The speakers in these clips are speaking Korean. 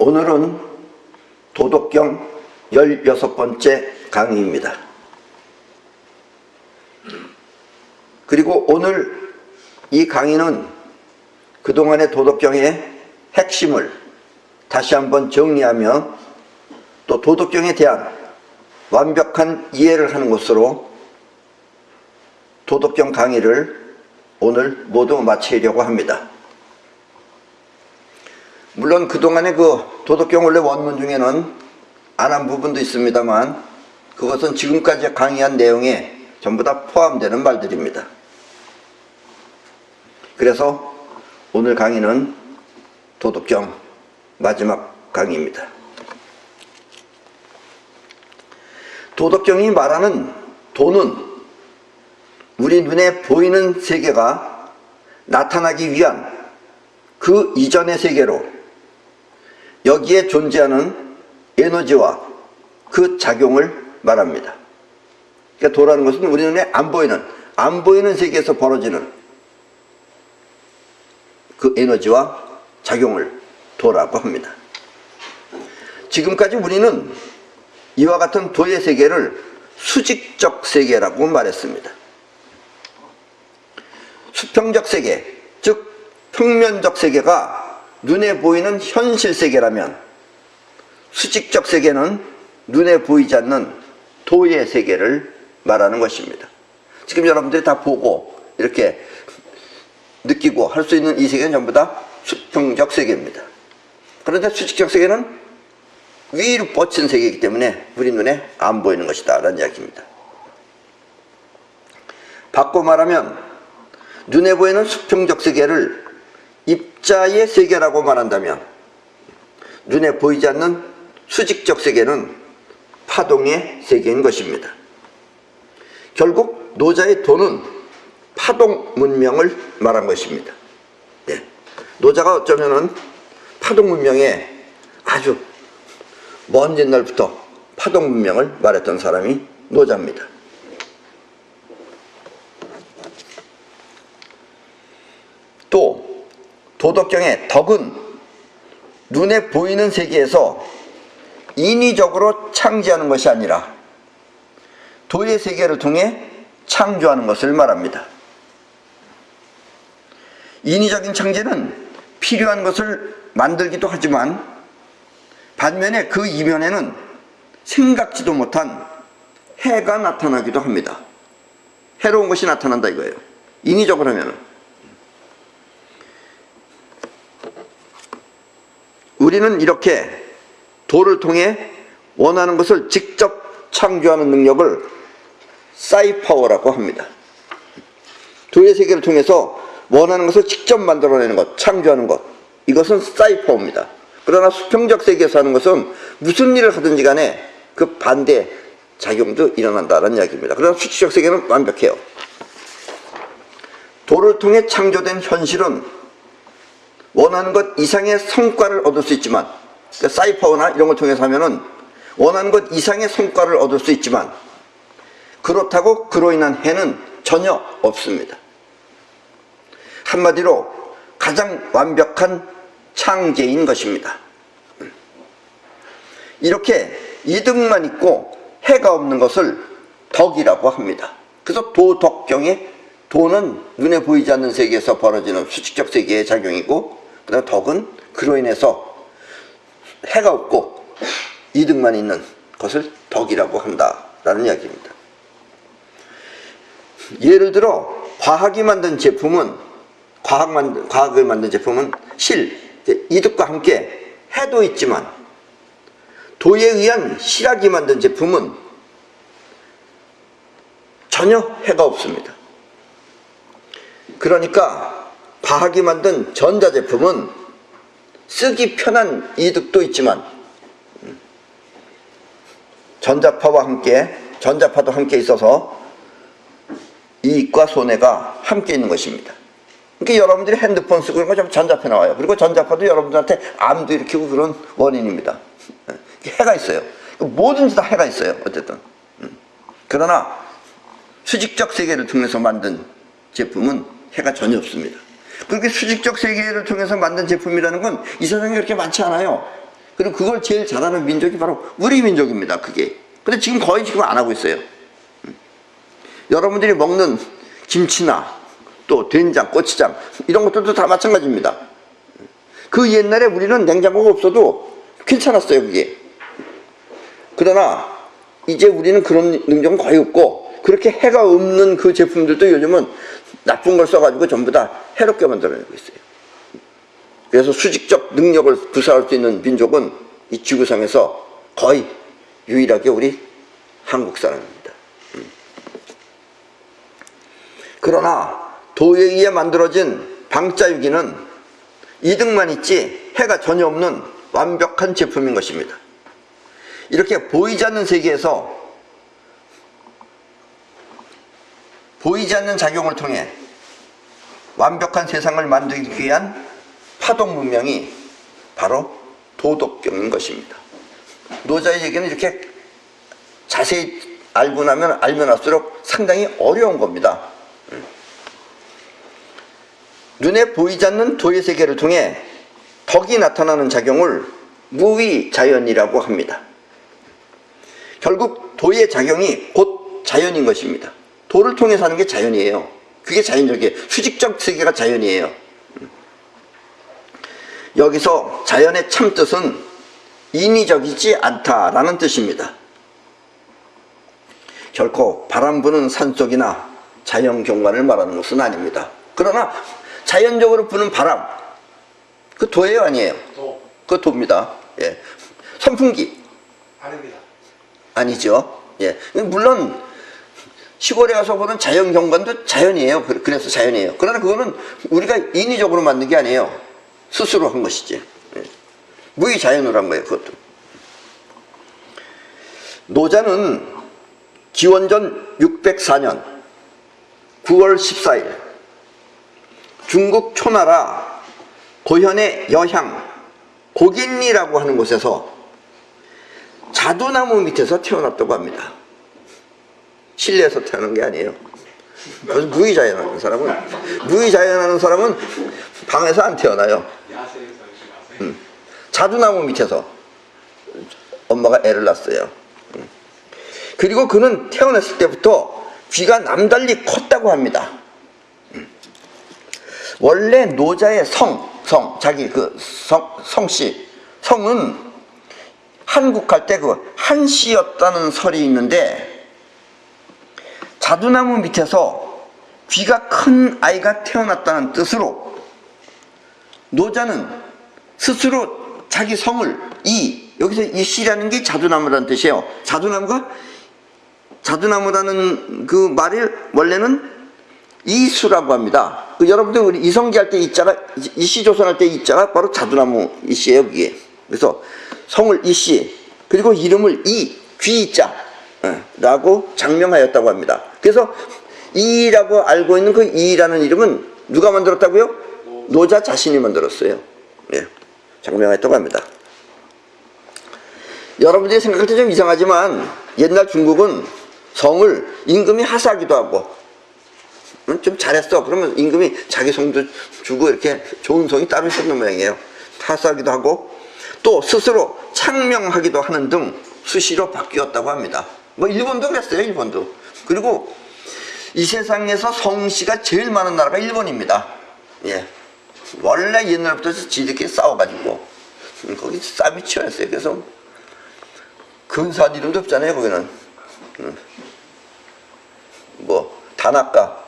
오늘은 도덕경 16번째 강의입니다. 그리고 오늘 이 강의는 그동안의 도덕경의 핵심을 다시 한번 정리하며 또 도덕경에 대한 완벽한 이해를 하는 것으로 도덕경 강의를 오늘 모두 마치려고 합니다. 물론 그동안의 그 도덕경 원래 원문 중에는 안 한 부분도 있습니다만 그것은 지금까지 강의한 내용에 전부 다 포함되는 말들입니다. 그래서 오늘 강의는 도덕경 마지막 강의입니다. 도덕경이 말하는 도는 우리 눈에 보이는 세계가 나타나기 위한 그 이전의 세계로 여기에 존재하는 에너지와 그 작용을 말합니다. 그러니까 도라는 것은 우리 눈에 안 보이는 세계에서 벌어지는 그 에너지와 작용을 도라고 합니다. 지금까지 우리는 이와 같은 도의 세계를 수직적 세계라고 말했습니다. 수평적 세계, 즉 평면적 세계가 눈에 보이는 현실 세계라면 수직적 세계는 눈에 보이지 않는 도의 세계를 말하는 것입니다. 지금 여러분들이 다 보고 이렇게 느끼고 할 수 있는 이 세계는 전부 다 수평적 세계입니다. 그런데 수직적 세계는 위로 뻗친 세계이기 때문에 우리 눈에 안 보이는 것이다 라는 이야기입니다. 바꿔 말하면 눈에 보이는 수평적 세계를 입자의 세계라고 말한다면 눈에 보이지 않는 수직적 세계는 파동의 세계인 것입니다. 결국 노자의 도는 파동 문명을 말한 것입니다. 네. 노자가 어쩌면은 파동 문명에 아주 먼 옛날부터 파동 문명을 말했던 사람이 노자입니다. 또 도덕경의 덕은 눈에 보이는 세계에서 인위적으로 창조하는 것이 아니라 도의 세계를 통해 창조하는 것을 말합니다. 인위적인 창조는 필요한 것을 만들기도 하지만 반면에 그 이면에는 생각지도 못한 해가 나타나기도 합니다. 해로운 것이 나타난다 이거예요. 인위적으로 하면은. 우리는 이렇게 도를 통해 원하는 것을 직접 창조하는 능력을 싸이파워라고 합니다. 도의 세계를 통해서 원하는 것을 직접 만들어내는 것, 창조하는 것, 이것은 싸이파워입니다. 그러나 수평적 세계에서 하는 것은 무슨 일을 하든지 간에 그 반대 작용도 일어난다는 이야기입니다. 그러나 수직적 세계는 완벽해요. 도를 통해 창조된 현실은 원하는 것 이상의 성과를 얻을 수 있지만, 그러니까 싸이파워나 이런 걸 통해서 하면은 원하는 것 이상의 성과를 얻을 수 있지만 그렇다고 그로 인한 해는 전혀 없습니다. 한마디로 가장 완벽한 창제인 것입니다. 이렇게 이득만 있고 해가 없는 것을 덕이라고 합니다. 그래서 도덕경의 도는 눈에 보이지 않는 세계에서 벌어지는 수직적 세계의 작용이고, 그다음 덕은 그로 인해서 해가 없고 이득만 있는 것을 덕이라고 한다라는 이야기입니다. 예를 들어 과학을 만든 제품은 이득과 함께 해도 있지만 도에 의한 실학이 만든 제품은 전혀 해가 없습니다. 그러니까 과학이 만든 전자제품은 쓰기 편한 이득도 있지만 전자파도 함께 있어서 이익과 손해가 함께 있는 것입니다. 그러니까 여러분들이 핸드폰 쓰고 그런 거 전자파 나와요. 그리고 전자파도 여러분들한테 암도 일으키고 그런 원인입니다. 해가 있어요. 뭐든지 다 해가 있어요. 어쨌든. 그러나 수직적 세계를 통해서 만든 제품은 해가 전혀 없습니다. 그렇게 수직적 세계를 통해서 만든 제품이라는 건 이 세상에 그렇게 많지 않아요. 그리고 그걸 제일 잘하는 민족이 바로 우리 민족입니다. 그게. 근데 지금 거의 지금 안 하고 있어요. 여러분들이 먹는 김치나 또 된장, 고추장 이런 것들도 다 마찬가지입니다. 그 옛날에 우리는 냉장고가 없어도 괜찮았어요. 그게. 그러나 이제 우리는 그런 능력은 거의 없고, 그렇게 해가 없는 그 제품들도 요즘은 나쁜 걸 써가지고 전부 다 해롭게 만들어내고 있어요. 그래서 수직적 능력을 구사할 수 있는 민족은 이 지구상에서 거의 유일하게 우리 한국 사람입니다. 그러나 도에 의해 만들어진 방자유기는 이득만 있지 해가 전혀 없는 완벽한 제품인 것입니다. 이렇게 보이지 않는 세계에서 보이지 않는 작용을 통해 완벽한 세상을 만들기 위한 파동 문명이 바로 도덕경인 것입니다. 노자의 얘기는 이렇게 자세히 알면 할수록 상당히 어려운 겁니다. 눈에 보이지 않는 도의 세계를 통해 덕이 나타나는 작용을 무위자연이라고 합니다. 결국 도의 작용이 곧 자연인 것입니다. 도를 통해 사는 게 자연이에요. 그게 자연적이에요. 수직적 세계가 자연이에요. 여기서 자연의 참 뜻은 인위적이지 않다라는 뜻입니다. 결코 바람 부는 산속이나 자연 경관을 말하는 것은 아닙니다. 그러나 자연적으로 부는 바람, 그 도예요, 아니에요? 도. 그 도입니다. 예. 선풍기. 아닙니다. 아니죠. 예. 물론 시골에 가서 보는 자연 경관도 자연이에요. 그래서 자연이에요. 그러나 그거는 우리가 인위적으로 만든 게 아니에요. 스스로 한 것이지. 예. 무위자연으로 한 거예요. 그것도. 노자는 기원전 604년 9월 14일 중국 초나라 고현의 여향 고긴리라고 하는 곳에서 자두나무 밑에서 태어났다고 합니다. 실내에서 태어난 게 아니에요. 그래서 무위자연하는 사람은 방에서 안 태어나요. 자두나무 밑에서 엄마가 애를 낳았어요. 그리고 그는 태어났을 때부터 귀가 남달리 컸다고 합니다. 원래 노자의 자기 성씨, 성은 한국할 때 그 한씨였다는 설이 있는데, 자두나무 밑에서 귀가 큰 아이가 태어났다는 뜻으로 노자는 스스로 자기 성을 여기서 이 씨라는 게 자두나무라는 뜻이에요. 자두나무라는 그 말이 원래는 이수라고 합니다. 여러분들 우리 이성기 할 때 이자가, 이씨조선 할 때 이자가 바로 자두나무 이씨예요, 그게. 그래서 성을 이씨, 그리고 이름을 귀자라고 장명하였다고 합니다. 그래서 이라고 알고 있는 그 이라는 이름은 누가 만들었다고요? 노자 자신이 만들었어요. 예, 장명하였다고 합니다. 여러분들이 생각할 때 좀 이상하지만 옛날 중국은 성을 임금이 하사하기도 하고, 좀 잘했어 그러면 임금이 자기 성도 주고 이렇게 좋은 성이 따로 있었는 모양이에요. 하사하기도 하고 또 스스로 창명하기도 하는 등 수시로 바뀌었다고 합니다. 뭐 일본도 그랬어요. 일본도. 그리고 이 세상에서 성씨가 제일 많은 나라가 일본입니다. 예. 원래 옛날부터 지들끼리 싸워가지고 거기 싸움이 치열했어요. 그래서 근사한 이름도 없잖아요. 거기는 뭐 다나카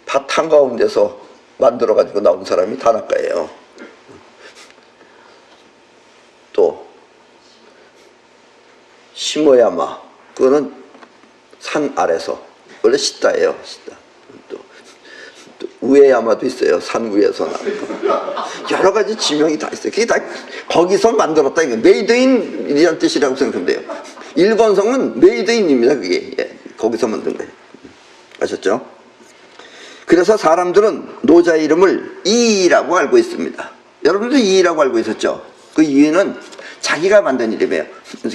밭 한가운데서 만들어가지고 나온 사람이 다나카예요. 또 시모야마, 그거는 산 아래서, 원래 시다예요. 시다. 또 우에야마도 있어요. 산 위에서 나온 여러 가지 지명이 다 있어요. 그게 다 거기서 만들었다. 이게 메이드인이라는 뜻이라고 생각하면 돼요. 일본 성은 메이드인입니다. 그게. 예, 거기서 만든 거예요. 아셨죠? 그래서 사람들은 노자의 이름을 이라고 알고 있습니다. 여러분도 이라고 알고 있었죠? 그 이유는 자기가 만든 이름이에요.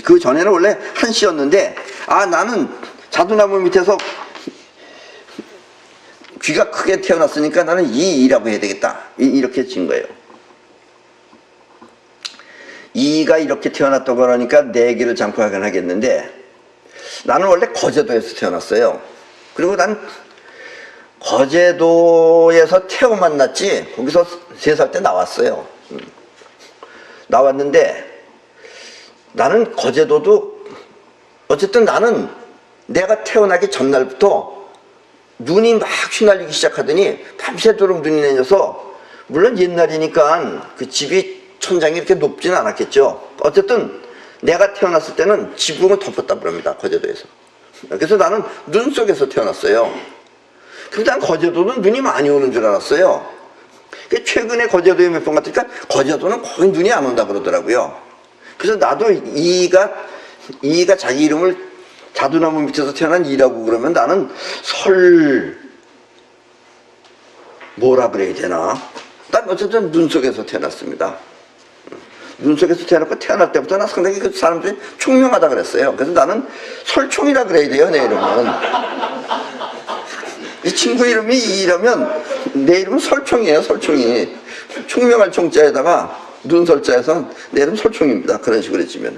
그 전에는 원래 한씨였는데, 나는 자두나무 밑에서 귀가 크게 태어났으니까 나는 이라고 해야 되겠다. 이렇게 진 거예요. 이가 이렇게 태어났다고 그러니까 내 길을 장포하긴 하겠는데, 나는 원래 거제도에서 태어났어요. 그리고 난 거제도에서 태어 만났지, 거기서 3살 때 나왔어요. 나왔는데, 나는 거제도도, 어쨌든 나는 내가 태어나기 전날부터 눈이 막 휘날리기 시작하더니 밤새도록 눈이 내려서, 물론 옛날이니까 그 집이 천장이 이렇게 높지는 않았겠죠. 어쨌든 내가 태어났을 때는 지붕을 덮었다 그럽니다, 거제도에서. 그래서 나는 눈 속에서 태어났어요. 그래서 난 거제도는 눈이 많이 오는 줄 알았어요. 최근에 거제도에 몇 번 갔으니까 거제도는 거의 눈이 안 온다 그러더라고요. 그래서 나도 이가 자기 이름을 자두나무 밑에서 태어난 이라고 그러면 나는 뭐라 그래야 되나? 난 어쨌든 눈 속에서 태어났습니다. 눈 속에서 태어났고, 태어날 때부터 나 상당히 그 사람들이 총명하다 그랬어요. 그래서 나는 설총이라 그래야 돼요, 내 이름은. 이 친구 이름이 이라면 내 이름은 설총이에요, 설총이. 총명할 총자에다가 눈설자에서 내 이름 설총입니다. 그런 식으로 해주면.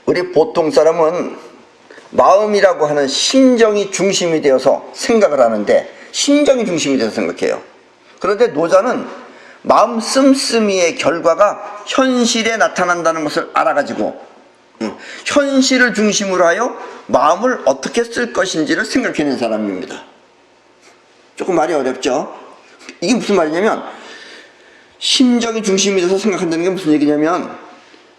우리 보통 사람은 마음이라고 하는 심정이 중심이 되어서 생각을 하는데, 심정이 중심이 돼서 생각해요. 그런데 노자는 마음 씀씀이의 결과가 현실에 나타난다는 것을 알아가지고 현실을 중심으로 하여 마음을 어떻게 쓸 것인지를 생각해낸 사람입니다. 조금 말이 어렵죠? 이게 무슨 말이냐면, 심정이 중심이 돼서 생각한다는 게 무슨 얘기냐면,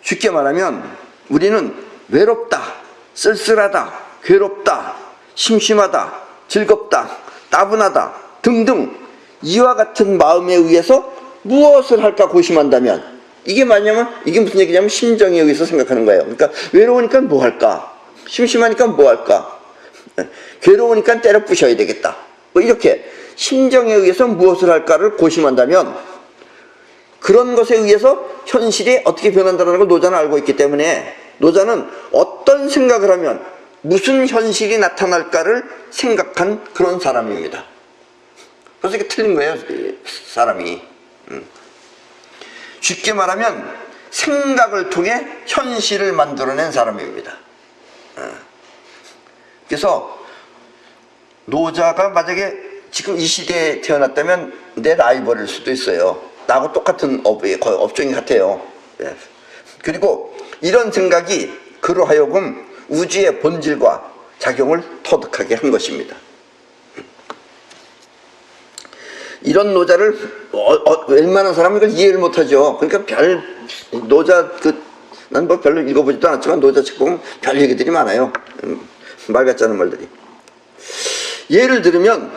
쉽게 말하면 우리는 외롭다, 쓸쓸하다, 괴롭다, 심심하다, 즐겁다, 따분하다 등등 이와 같은 마음에 의해서 무엇을 할까 고심한다면, 이게 뭐냐면, 이게 무슨 얘기냐면 심정에 의해서 생각하는 거예요. 그러니까 외로우니까 뭐 할까, 심심하니까 뭐 할까, 괴로우니까 때려 부셔야 되겠다, 뭐 이렇게 심정에 의해서 무엇을 할까를 고심한다면, 그런 것에 의해서 현실이 어떻게 변한다는 걸 노자는 알고 있기 때문에, 노자는 어떤 생각을 하면 무슨 현실이 나타날까를 생각한 그런 사람입니다. 그래서 이게 틀린 거예요, 사람이. 쉽게 말하면 생각을 통해 현실을 만들어낸 사람입니다. 그래서 노자가 만약에 지금 이 시대에 태어났다면 내 라이벌일 수도 있어요. 나하고 똑같은 업종이 같아요. 그리고 이런 생각이 그로 하여금 우주의 본질과 작용을 터득하게 한 것입니다. 이런 노자를 웬만한 사람은 이걸 이해를 못하죠. 그러니까 노자 난 뭐 별로 읽어보지도 않았지만 노자 책 보면 별 얘기들이 많아요. 말 같지 않은 말들이. 예를 들면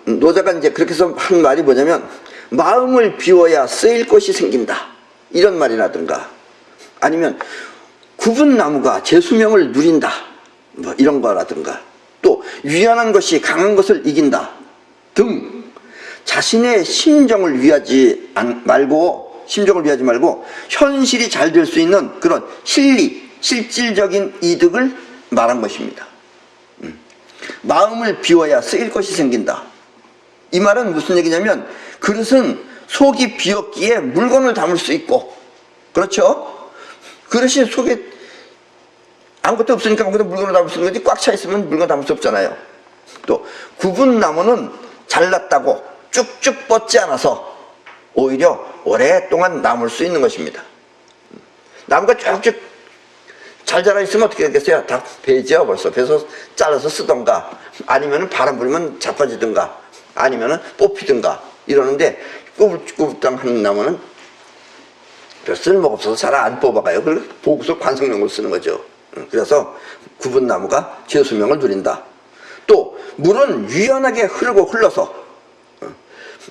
노자가 이제 그렇게 해서 한 말이 뭐냐면, 마음을 비워야 쓰일 것이 생긴다, 이런 말이라든가, 아니면 굽은 나무가 제 수명을 누린다, 뭐 이런 거라든가, 또 유연한 것이 강한 것을 이긴다 등 자신의 심정을 위하지 말고 현실이 잘 될 수 있는 그런 실질적인 이득을 말한 것입니다. 마음을 비워야 쓰일 것이 생긴다. 이 말은 무슨 얘기냐면, 그릇은 속이 비었기에 물건을 담을 수 있고, 그렇죠? 그릇이 속에 아무것도 없으니까 아무것도 물건을 담을 수 있는 거지, 꽉 차 있으면 물건 담을 수 없잖아요. 또 굽은 나무는 잘났다고 쭉쭉 뻗지 않아서 오히려 오랫동안 남을 수 있는 것입니다. 나무가 쭉쭉 잘 자라 있으면 어떻게 되겠어요? 다 베죠. 벌써 베서 잘라서 쓰던가, 아니면 바람 불면 자빠지든가, 아니면 뽑히든가 이러는데, 꾸불꾸불한 나무는 별 쓸모가 없어서 잘 안 뽑아가요. 그걸 보고서 관성용으로 쓰는 거죠. 그래서 굽은 나무가 제 수명을 누린다. 또 물은 유연하게 흘러서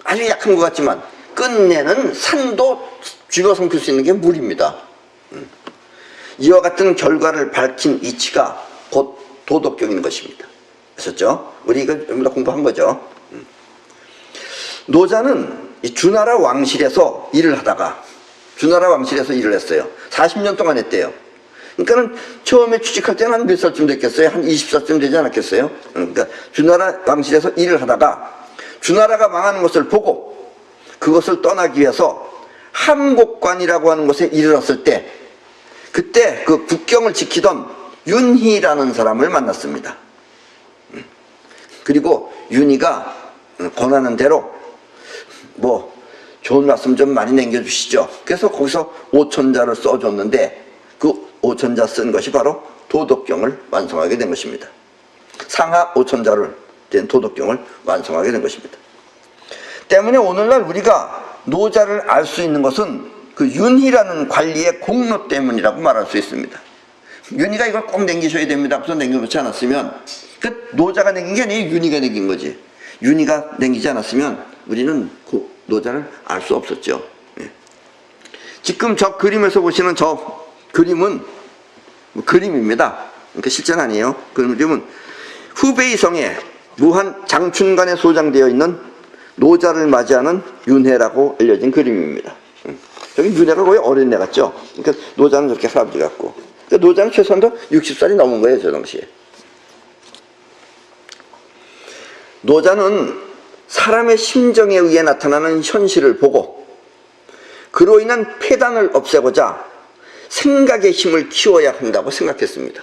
아주 약한 것 같지만 끝내는 산도 쥐어삼킬 수 있는 게 물입니다. 이와 같은 결과를 밝힌 이치가 곧 도덕경인 것입니다. 아셨죠? 우리 이거 전부 다 공부한 거죠. 노자는 이 주나라 왕실에서 일을 했어요. 40년 동안 했대요. 그러니까는 처음에 취직할 때는 한 몇 살쯤 됐겠어요? 한 20살쯤 되지 않았겠어요? 그러니까 주나라 왕실에서 일을 하다가 주나라가 망하는 것을 보고 그것을 떠나기 위해서 함곡관이라고 하는 곳에 이르렀을 때 그때 그 국경을 지키던 윤희라는 사람을 만났습니다. 그리고 윤희가 권하는 대로 뭐 좋은 말씀 좀 많이 남겨주시죠. 그래서 거기서 5천자를 써줬는데 그 5천자 쓴 것이 바로 도덕경을 완성하게 된 것입니다. 상하 5천자를 된 도덕경을 완성하게 된 것입니다. 때문에 오늘날 우리가 노자를 알 수 있는 것은 그 윤희라는 관리의 공로 때문이라고 말할 수 있습니다. 윤희가 이걸 꼭 남기셔야 됩니다. 그래서 남겨놓지 않았으면 그 노자가 남긴 게 아니에요. 윤희가 남긴 거지. 윤희가 남기지 않았으면 우리는 그 노자를 알 수 없었죠. 예. 지금 저 그림에서 보시는 저 그림은 그림입니다. 그러니까 실제는 아니에요. 그 그림은 후베이 성에 무한 장춘간에 소장되어 있는 노자를 맞이하는 윤회라고 알려진 그림입니다. 저기 윤회가 거의 어린애 같죠. 그러니까 노자는 저렇게 할아버지 같고, 그러니까 노자는 최소한도 60살이 넘은 거예요, 저 당시에. 노자는 사람의 심정에 의해 나타나는 현실을 보고 그로 인한 폐단을 없애고자 생각의 힘을 키워야 한다고 생각했습니다.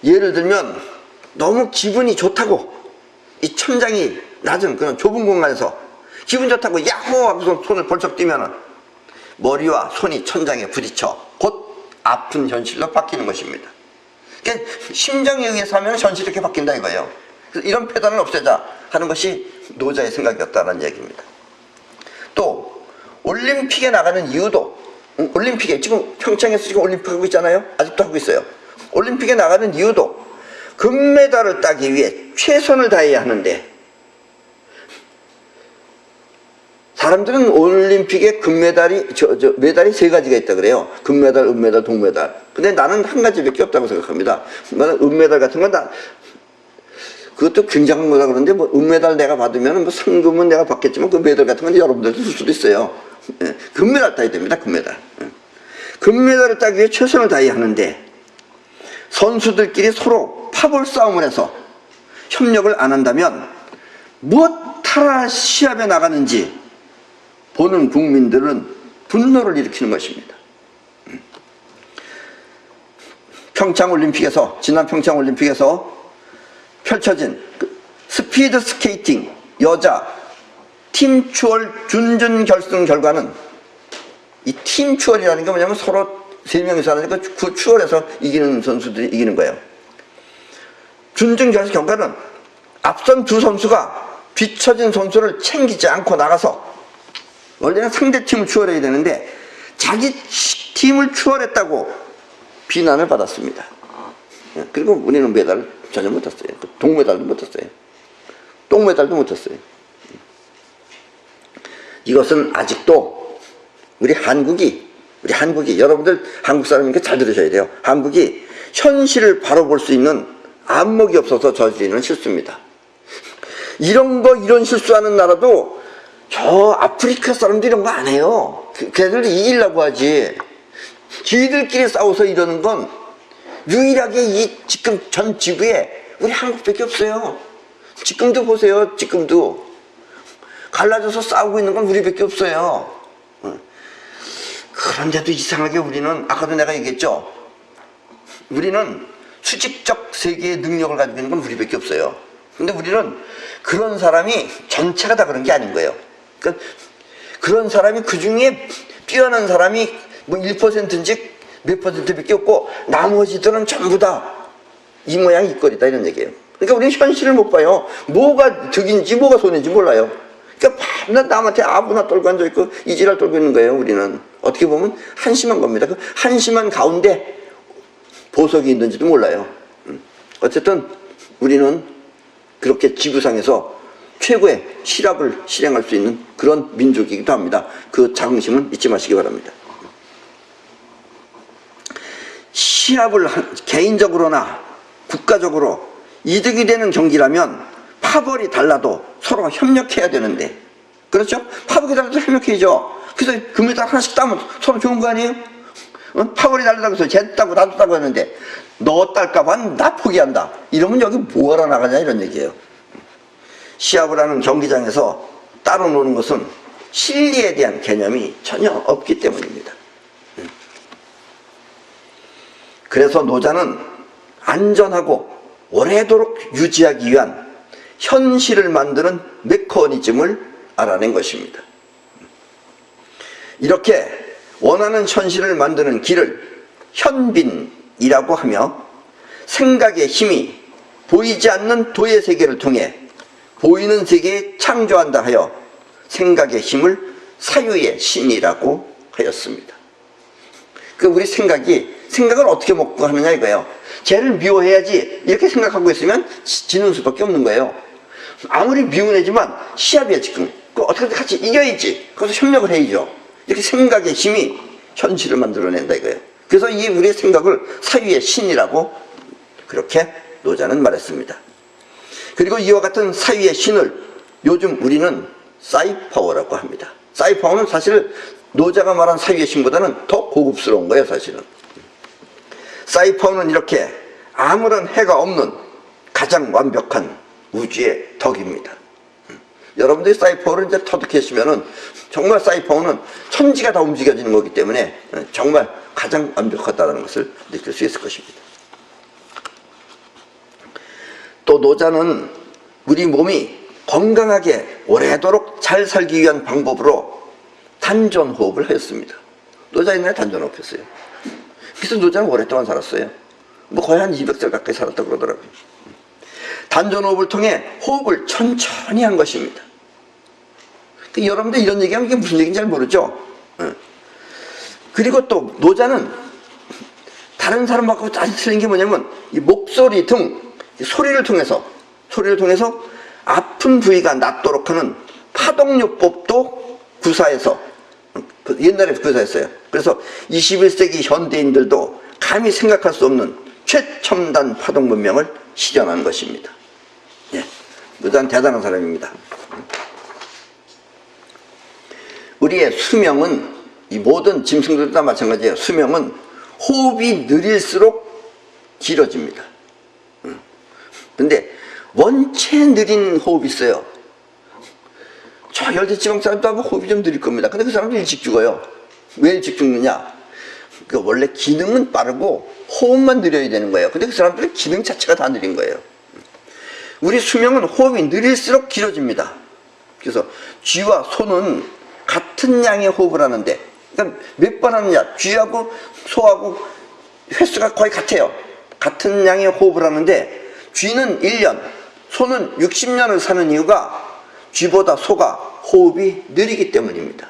예를 들면 너무 기분이 좋다고 이 천장이 낮은 그런 좁은 공간에서 기분 좋다고 야호 하고서 손을 벌쩍 뛰면 머리와 손이 천장에 부딪혀 곧 아픈 현실로 바뀌는 것입니다. 그러니까 심정에 의해서 하면 현실이 이렇게 바뀐다 이거예요. 그래서 이런 폐단을 없애자 하는 것이 노자의 생각이었다는 얘기입니다. 또 올림픽에 나가는 이유도, 올림픽에 지금 평창에서 지금 올림픽 하고 있잖아요. 아직도 하고 있어요. 올림픽에 나가는 이유도 금메달을 따기 위해 최선을 다해야 하는데, 사람들은 올림픽에 금메달이 메달이 세 가지가 있다 그래요. 금메달, 은메달, 동메달. 근데 나는 한 가지밖에 없다고 생각합니다. 나는 은메달 같은 건 그것도 굉장한 거라 그러는데, 뭐 은메달 내가 받으면 뭐 상금은 내가 받겠지만 그 메달 같은 건 여러분들도 줄 수도 있어요. 금메달 따야 됩니다. 금메달. 금메달을 따기 위해 최선을 다해야 하는데 선수들끼리 서로 파벌 싸움을 해서 협력을 안 한다면 무엇하라 시합에 나가는지 보는 국민들은 분노를 일으키는 것입니다. 평창올림픽에서, 지난 평창올림픽에서 펼쳐진 스피드 스케이팅 여자 팀 추월 준준 결승 결과는, 이 팀 추월이라는 게 뭐냐면 서로 세 명이서 하니까 그 추월해서 이기는 선수들이 이기는 거예요. 준준 결승 결과는 앞선 두 선수가 뒤처진 선수를 챙기지 않고 나가서, 원래는 상대 팀을 추월해야 되는데 자기 팀을 추월했다고 비난을 받았습니다. 그리고 우리는 메달을 전혀 못 탔어요. 동메달도 못 탔어요. 똥메달도 못 탔어요. 이것은 아직도 우리 한국이 여러분들 한국 사람이니까 잘 들으셔야 돼요. 한국이 현실을 바로 볼 수 있는 안목이 없어서 저지르는 실수입니다. 이런 실수하는 나라도 저 아프리카 사람들이 이런 거 안 해요. 걔들도 이기려고 하지. 지들끼리 싸워서 이러는 건 유일하게 이 지금 전 지구에 우리 한국밖에 없어요. 지금도 보세요. 지금도 갈라져서 싸우고 있는 건 우리밖에 없어요. 그런데도 이상하게 우리는, 아까도 내가 얘기했죠. 우리는 수직적 세계의 능력을 가지고 있는 건 우리밖에 없어요. 근데 우리는 그런 사람이 전체가 다 그런 게 아닌 거예요. 그러니까 그런 사람이, 그 중에 뛰어난 사람이 뭐 1%인지 몇 %밖에 없고 나머지들은 전부 다 이 모양 이 꼴이다 이런 얘기예요. 그러니까 우리는 현실을 못 봐요. 뭐가 득인지 뭐가 손해인지 몰라요. 그러니까 밤낮 남한테 아무나 떨고 앉아있고 이지랄 떨고 있는 거예요. 우리는 어떻게 보면 한심한 겁니다. 그 한심한 가운데 보석이 있는지도 몰라요. 어쨌든 우리는 그렇게 지구상에서 최고의 실합을 실행할 수 있는 그런 민족이기도 합니다. 그 자긍심은 잊지 마시기 바랍니다. 시합을 개인적으로나 국가적으로 이득이 되는 경기라면 파벌이 달라도 서로 협력해야 되는데, 그렇죠? 파벌이 달라도 협력해야죠. 그래서 금메달 하나씩 따면 서로 좋은 거 아니에요? 파벌이 달라고 해서 쟤 따고 나도 따고 하는데 너 딸까봐 나 포기한다 이러면 여기 뭐하러 나가냐 이런 얘기예요. 시합을 하는 경기장에서 따로 노는 것은 실리에 대한 개념이 전혀 없기 때문입니다. 그래서 노자는 안전하고 오래도록 유지하기 위한 현실을 만드는 메커니즘을 알아낸 것입니다. 이렇게 원하는 현실을 만드는 길을 현빈이라고 하며, 생각의 힘이 보이지 않는 도의 세계를 통해 보이는 세계에 창조한다 하여 생각의 힘을 사유의 신이라고 하였습니다. 우리 생각을 어떻게 먹고 하느냐 이거예요. 쟤를 미워해야지 이렇게 생각하고 있으면 지는 수밖에 없는 거예요. 아무리 미운 애지만 시합이야 지금. 어떻게든 같이 이겨야지. 그래서 협력을 해야죠. 이렇게 생각의 힘이 현실을 만들어낸다 이거예요. 그래서 이 우리의 생각을 사유의 신이라고 그렇게 노자는 말했습니다. 그리고 이와 같은 사유의 신을 요즘 우리는 사이파워라고 합니다. 사이파워는 사실 노자가 말한 사유의 신보다는 더 고급스러운 거예요, 사실은. 사이파워는 이렇게 아무런 해가 없는 가장 완벽한 우주의 덕입니다. 여러분들이 사이파워를 이제 터득하시면은 정말 사이파워는 천지가 다 움직여지는 거기 때문에 정말 가장 완벽하다는 것을 느낄 수 있을 것입니다. 또 노자는 우리 몸이 건강하게 오래도록 잘 살기 위한 방법으로 단전호흡을 하였습니다. 노자 옛날에 단전호흡 했어요. 그래서 노자는 오랫동안 살았어요. 거의 한 200살 가까이 살았다고 그러더라고요. 단전호흡을 통해 호흡을 천천히 한 것입니다. 여러분들 이런 얘기하면 이게 무슨 얘기인지 잘 모르죠? 그리고 또 노자는 다른 사람하고 아주 틀린 게 뭐냐면 이 목소리 등 소리를 통해서 아픈 부위가 낫도록 하는 파동요법도 구사해서, 옛날에 구사했어요. 그래서 21세기 현대인들도 감히 생각할 수 없는 최첨단 파동 문명을 실현한 것입니다. 예, 노자는 대단한 사람입니다. 우리의 수명은, 이 모든 짐승들도 다 마찬가지예요. 수명은 호흡이 느릴수록 길어집니다. 근데 원체 느린 호흡이 있어요. 저 열대지방 사람도 아마 호흡이 좀 느릴 겁니다. 근데 그 사람도 일찍 죽어요. 왜 일찍 죽느냐? 원래 기능은 빠르고 호흡만 느려야 되는 거예요. 근데 그 사람들은 기능 자체가 다 느린 거예요. 우리 수명은 호흡이 느릴수록 길어집니다. 그래서 쥐와 소는 같은 양의 호흡을 하는데, 그러니까 몇 번 하느냐? 쥐하고 소하고 횟수가 거의 같아요. 같은 양의 호흡을 하는데 쥐는 1년, 소는 60년을 사는 이유가 쥐보다 소가 호흡이 느리기 때문입니다.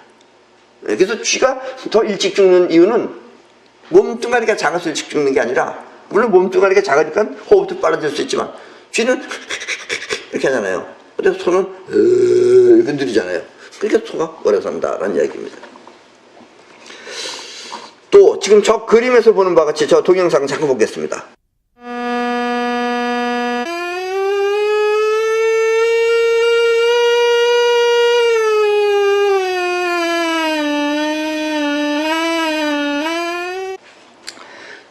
그래서 쥐가 더 일찍 죽는 이유는 몸뚱아리가 작아서 일찍 죽는 게 아니라, 물론 몸뚱아리가 작으니까 호흡도 빨라질 수 있지만 쥐는 이렇게 하잖아요. 근데 소는 이렇게 느리잖아요. 그러니까 소가 오래 산다라는 이야기입니다. 또 지금 저 그림에서 보는 바와 같이 저 동영상 잠깐 보겠습니다.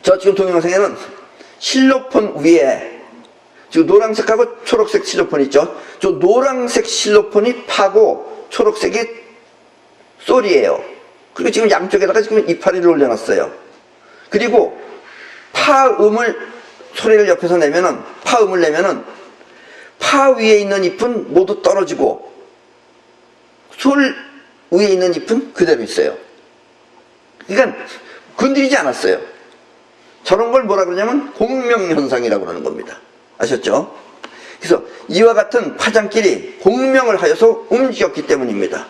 저 지금 동영상에는 실로폰 위에 지금 노란색하고 초록색 실로폰 있죠. 저 노란색 실로폰이 파고 초록색이 솔이에요. 그리고 지금 양쪽에다가 지금 이파리를 올려놨어요. 그리고 소리를 옆에서 내면은, 파음을 내면은 파 위에 있는 잎은 모두 떨어지고 솔 위에 있는 잎은 그대로 있어요. 그러니까 건드리지 않았어요. 저런 걸 뭐라 그러냐면 공명현상이라고 하는 겁니다. 아셨죠? 그래서 이와 같은 파장끼리 공명을 하여서 움직였기 때문입니다.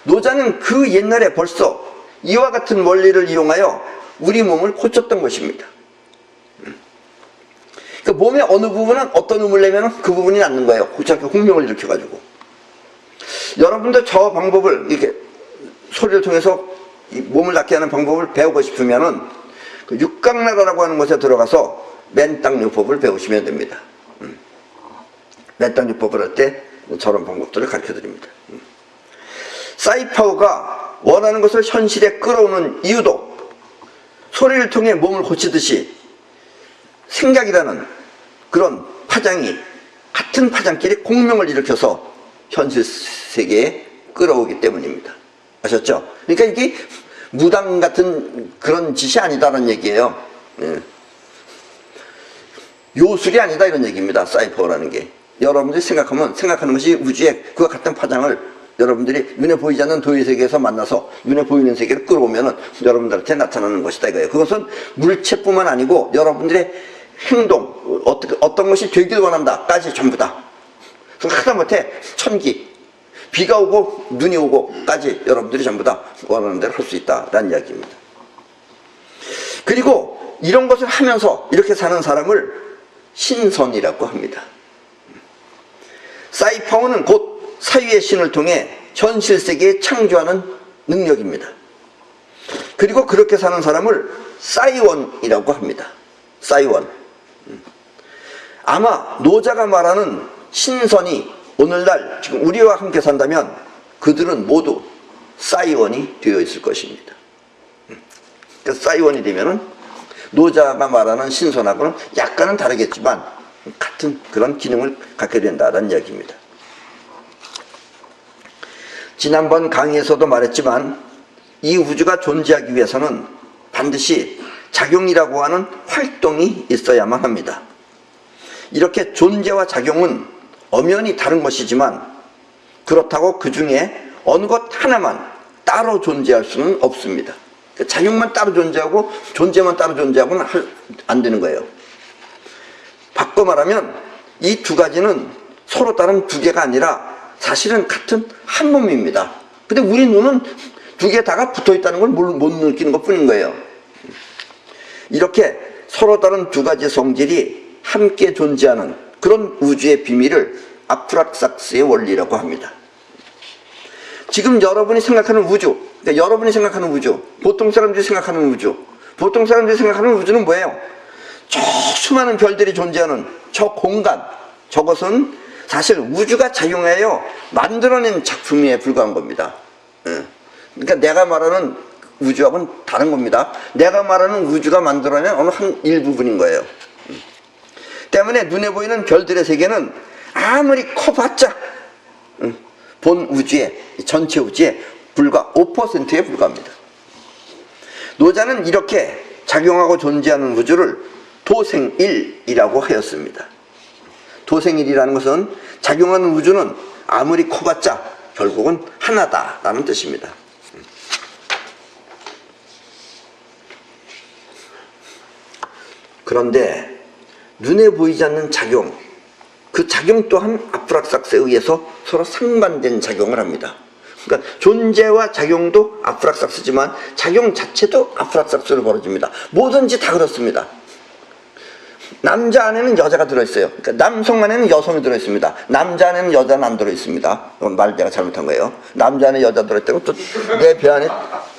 노자는 그 옛날에 벌써 이와 같은 원리를 이용하여 우리 몸을 고쳤던 것입니다. 그러니까 몸의 어느 부분은 어떤 음을 내면 그 부분이 낫는 거예요. 저렇게 공명을 일으켜가지고. 여러분도 저 방법을, 이렇게 소리를 통해서 이 몸을 낫게 하는 방법을 배우고 싶으면은 그 육각나라라고 하는 곳에 들어가서 맨땅요법을 배우시면 됩니다. 맨땅요법을 할 때 저런 방법들을 가르쳐 드립니다. 사이파워가 원하는 것을 현실에 끌어오는 이유도 소리를 통해 몸을 고치듯이 생각이라는 그런 파장이 같은 파장끼리 공명을 일으켜서 현실 세계에 끌어오기 때문입니다. 아셨죠? 그러니까 이게 무당 같은 그런 짓이 아니다라는 얘기예요. 예. 요술이 아니다 이런 얘기입니다. 사이퍼라는 게. 여러분들이 생각하는 것이 우주의 그와 같은 파장을 여러분들이 눈에 보이지 않는 도의 세계에서 만나서 눈에 보이는 세계를 끌어오면은 여러분들한테 나타나는 것이다 이거예요. 그것은 물체뿐만 아니고 여러분들의 행동, 어떤 것이 되길 원한다까지 전부 다. 하다못해 천기, 비가 오고 눈이 오고까지 여러분들이 전부 다 원하는 대로 할 수 있다라는 이야기입니다. 그리고 이런 것을 하면서 이렇게 사는 사람을 신선이라고 합니다. 사이파워는 곧 사유의 신을 통해 현실세계에 창조하는 능력입니다. 그리고 그렇게 사는 사람을 사이원이라고 합니다. 사이원. 아마 노자가 말하는 신선이 오늘날 지금 우리와 함께 산다면 그들은 모두 사이원이 되어 있을 것입니다. 그래서 사이원이 되면은 노자가 말하는 신선하고는 약간은 다르겠지만 같은 그런 기능을 갖게 된다는 이야기입니다. 지난번 강의에서도 말했지만 이 우주가 존재하기 위해서는 반드시 작용이라고 하는 활동이 있어야만 합니다. 이렇게 존재와 작용은 엄연히 다른 것이지만 그렇다고 그 중에 어느 것 하나만 따로 존재할 수는 없습니다. 작용만 따로 존재하고 존재만 따로 존재하고는 안 되는 거예요. 바꿔 말하면 이 두 가지는 서로 다른 두 개가 아니라 사실은 같은 한 몸입니다. 근데 우리 눈은 두 개 다가 붙어 있다는 걸 못 느끼는 것 뿐인 거예요. 이렇게 서로 다른 두 가지 성질이 함께 존재하는 그런 우주의 비밀을 아프락삭스의 원리라고 합니다. 지금 여러분이 생각하는 우주, 그러니까 여러분이 생각하는 우주, 보통 사람들이 생각하는 우주, 보통 사람들이 생각하는 우주는 뭐예요? 저 수많은 별들이 존재하는 저 공간, 저것은 사실 우주가 작용하여 만들어낸 작품에 불과한 겁니다. 그러니까 내가 말하는 우주하고는 다른 겁니다. 내가 말하는 우주가 만들어낸 어느 한 일부분인 거예요. 때문에 눈에 보이는 별들의 세계는 아무리 커봤자 본 우주의, 전체 우주의 불과 5%에 불과합니다. 노자는 이렇게 작용하고 존재하는 우주를 도생일이라고 하였습니다. 도생일이라는 것은 작용하는 우주는 아무리 커봤자 결국은 하나다라는 뜻입니다. 그런데 눈에 보이지 않는 작용, 그 작용 또한 아프락삭스에 의해서 서로 상반된 작용을 합니다. 그러니까 존재와 작용도 아프락삭스지만 작용 자체도 아프락삭스로 벌어집니다. 뭐든지 다 그렇습니다. 남자 안에는 여자가 들어있어요. 그러니까 남성 안에는 여성이 들어있습니다. 남자 안에는 여자는 안 들어있습니다. 이건 말 내가 잘못한 거예요. 남자 안에 여자 들어있다고 또 내 배 안에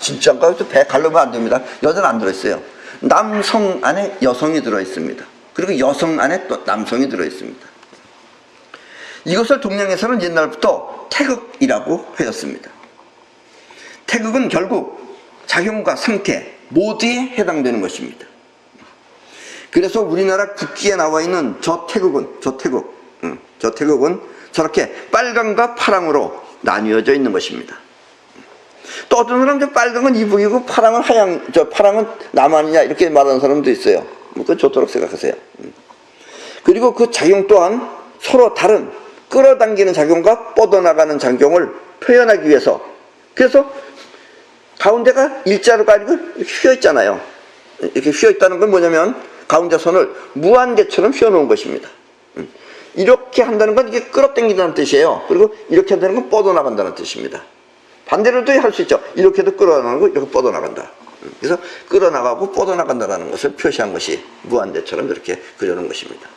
진짜인가? 또 배 가르면 안 됩니다. 여자는 안 들어있어요. 남성 안에 여성이 들어있습니다. 그리고 여성 안에 또 남성이 들어있습니다. 이것을 동양에서는 옛날부터 태극이라고 하였습니다. 태극은 결국 작용과 상태 모두에 해당되는 것입니다. 그래서 우리나라 국기에 나와 있는 저 태극은 저렇게 빨강과 파랑으로 나뉘어져 있는 것입니다. 또 어떤 사람은 빨강은 이북이고 파랑은 하양, 파랑은 남한이냐 이렇게 말하는 사람도 있어요. 그건 좋도록 생각하세요. 그리고 그 작용 또한 서로 다른 끌어당기는 작용과 뻗어나가는 작용을 표현하기 위해서, 그래서 가운데가 일자로가 아니고 이렇게 휘어 있잖아요. 이렇게 휘어 있다는 건 뭐냐면 가운데 선을 무한대처럼 휘어 놓은 것입니다. 이렇게 한다는 건 이게 끌어당긴다는 뜻이에요. 그리고 이렇게 한다는 건 뻗어나간다는 뜻입니다. 반대로도 할 수 있죠. 이렇게도 끌어나가고 이렇게 뻗어나간다. 그래서 끌어나가고 뻗어나간다는 것을 표시한 것이 무한대처럼 이렇게 그려놓은 것입니다.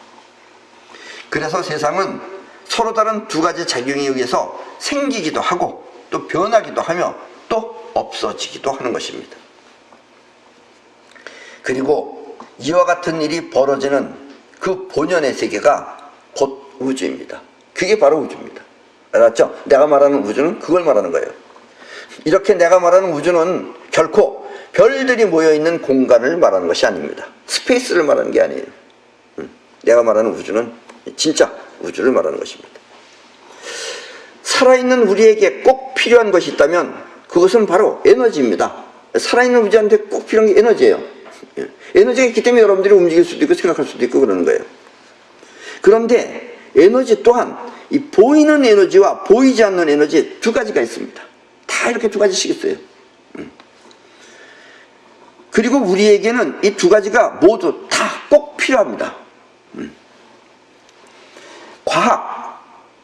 그래서 세상은 서로 다른 두 가지 작용에 의해서 생기기도 하고 또 변하기도 하며 또 없어지기도 하는 것입니다. 그리고 이와 같은 일이 벌어지는 그 본연의 세계가 곧 우주입니다. 그게 바로 우주입니다. 알았죠? 내가 말하는 우주는 그걸 말하는 거예요. 이렇게 내가 말하는 우주는 결코 별들이 모여있는 공간을 말하는 것이 아닙니다. 스페이스를 말하는 게 아니에요. 내가 말하는 우주는 진짜 우주를 말하는 것입니다. 살아있는 우리에게 꼭 필요한 것이 있다면 그것은 바로 에너지입니다. 살아있는 우리한테 꼭 필요한 게 에너지예요. 에너지가 있기 때문에 여러분들이 움직일 수도 있고 생각할 수도 있고 그러는 거예요. 그런데 에너지 또한 이 보이는 에너지와 보이지 않는 에너지 두 가지가 있습니다. 다 이렇게 두 가지씩 있어요. 그리고 우리에게는 이 두 가지가 모두 다 꼭 필요합니다.